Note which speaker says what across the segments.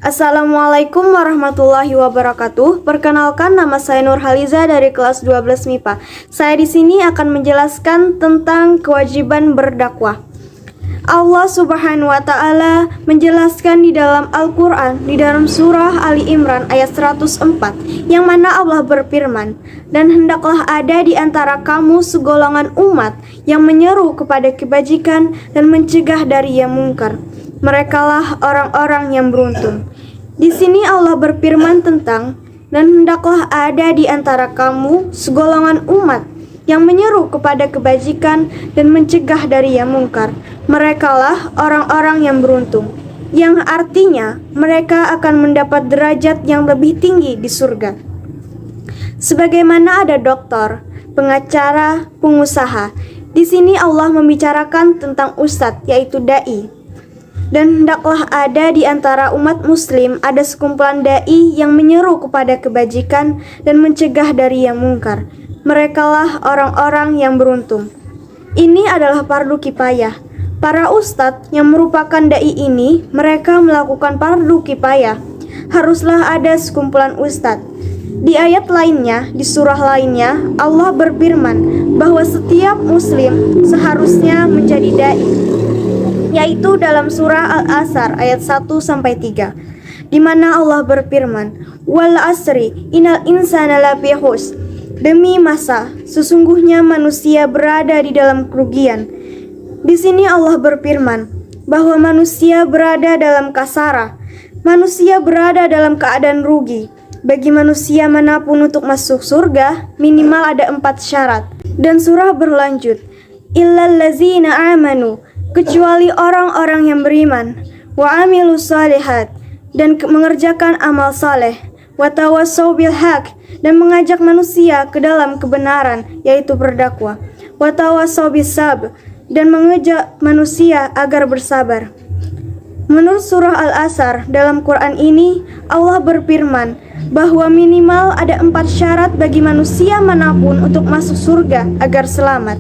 Speaker 1: Assalamualaikum warahmatullahi wabarakatuh. Perkenalkan, nama saya Nurhaliza dari kelas 12 MIPA. Saya di sini akan menjelaskan tentang kewajiban berdakwah. Allah Subhanahu wa taala menjelaskan di dalam Al-Qur'an di dalam surah Ali Imran ayat 104 yang mana Allah berfirman, "Dan hendaklah ada di antara kamu segolongan umat yang menyeru kepada kebajikan dan mencegah dari yang mungkar. Merekalah orang-orang yang beruntung." Di sini Allah berfirman tentang dan hendaklah ada di antara kamu segolongan umat yang menyeru kepada kebajikan dan mencegah dari yang mungkar. Merekalah orang-orang yang beruntung, yang artinya mereka akan mendapat derajat yang lebih tinggi di surga. Sebagaimana ada dokter, pengacara, pengusaha. Di sini Allah membicarakan tentang ustadz, yaitu dai. Dan hendaklah ada di antara umat muslim ada sekumpulan dai yang menyeru kepada kebajikan dan mencegah dari yang mungkar. Merekalah orang-orang yang beruntung. Ini adalah fardu kifayah. Para ustadz yang merupakan dai ini, mereka melakukan fardu kifayah. Haruslah ada sekumpulan ustadz. Di ayat lainnya, di surah lainnya, Allah berfirman bahwa setiap muslim seharusnya menjadi dai, yaitu dalam surah Al-Asr ayat 1-3, di mana Allah berfirman, "Wal asri innal insana lafi khusr." Demi masa, sesungguhnya manusia berada di dalam kerugian. Di sini Allah berfirman bahwa manusia berada dalam kasara. Manusia berada dalam keadaan rugi. Bagi manusia manapun untuk masuk surga, minimal ada 4 syarat. Dan surah berlanjut, "Illal ladzina amanu," kecuali orang-orang yang beriman, wa amilus shalihat, dan mengerjakan amal saleh, wa tawassaw bil haq, dan mengajak manusia ke dalam kebenaran, yaitu berdakwah, wa tawassaw bis sabr, dan mengajak manusia agar bersabar. Menurut surah Al-Asr dalam Quran ini, Allah berfirman bahwa minimal ada 4 syarat bagi manusia manapun untuk masuk surga agar selamat.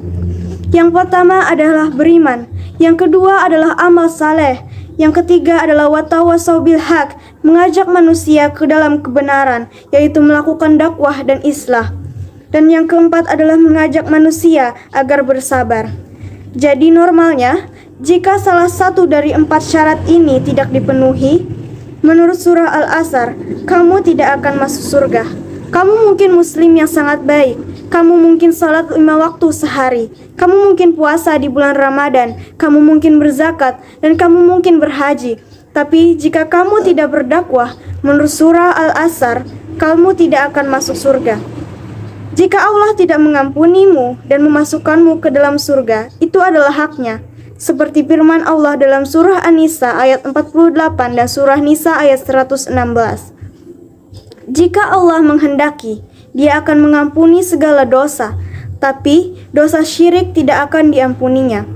Speaker 1: Yang pertama adalah beriman, yang kedua adalah amal saleh, yang ketiga adalah watawassaw bil haq, mengajak manusia ke dalam kebenaran, yaitu melakukan dakwah dan islah. Dan yang keempat adalah mengajak manusia agar bersabar. Jadi normalnya, jika salah satu dari 4 syarat ini tidak dipenuhi, menurut surah Al-Asr, kamu tidak akan masuk surga. Kamu mungkin muslim yang sangat baik, kamu mungkin salat 5 waktu sehari, kamu mungkin puasa di bulan Ramadan, kamu mungkin berzakat, dan kamu mungkin berhaji. Tapi jika kamu tidak berdakwah, menurut surah Al-Asr, kamu tidak akan masuk surga. Jika Allah tidak mengampunimu dan memasukkanmu ke dalam surga, itu adalah haknya. Seperti firman Allah dalam surah An-Nisa ayat 48 dan surah Nisa ayat 116. Jika Allah menghendaki, Dia akan mengampuni segala dosa, tapi dosa syirik tidak akan diampuninya.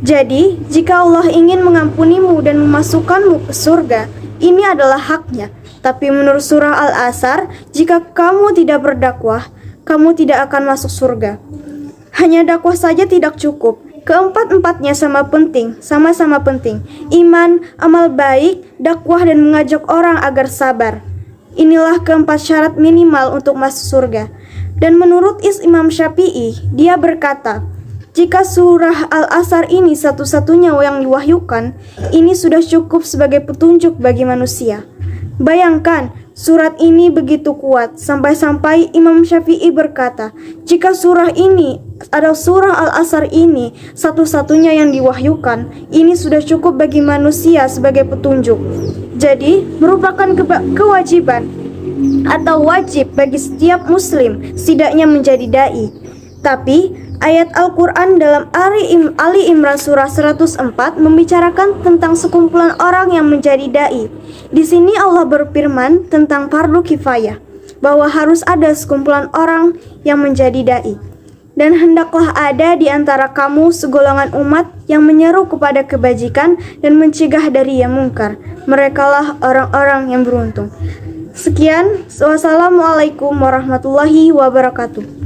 Speaker 1: Jadi, jika Allah ingin mengampunimu dan memasukkanmu ke surga, ini adalah haknya. Tapi menurut surah Al-Asr, jika kamu tidak berdakwah, kamu tidak akan masuk surga. Hanya dakwah saja tidak cukup. Keempat-empatnya sama-sama penting. Iman, amal baik, dakwah, dan mengajak orang agar sabar. Inilah keempat syarat minimal untuk masuk surga. Dan menurut Imam Syafi'i, dia berkata, jika surah Al-Asr ini satu-satunya yang diwahyukan, ini sudah cukup sebagai petunjuk bagi manusia. Bayangkan, surat ini begitu kuat, sampai-sampai Imam Syafi'i berkata, jika surah ini atau surah Al-Asr ini satu-satunya yang diwahyukan, ini sudah cukup bagi manusia sebagai petunjuk. Jadi, merupakan kewajiban atau wajib bagi setiap muslim setidaknya menjadi dai. Tapi, ayat Al-Quran dalam Ali Imran surah 104 membicarakan tentang sekumpulan orang yang menjadi dai. Di sini Allah berfirman tentang fardu kifayah, bahwa harus ada sekumpulan orang yang menjadi dai. Dan hendaklah ada di antara kamu segolongan umat yang menyeru kepada kebajikan dan mencegah dari yang mungkar. Merekalah orang-orang yang beruntung. Sekian, wassalamualaikum warahmatullahi wabarakatuh.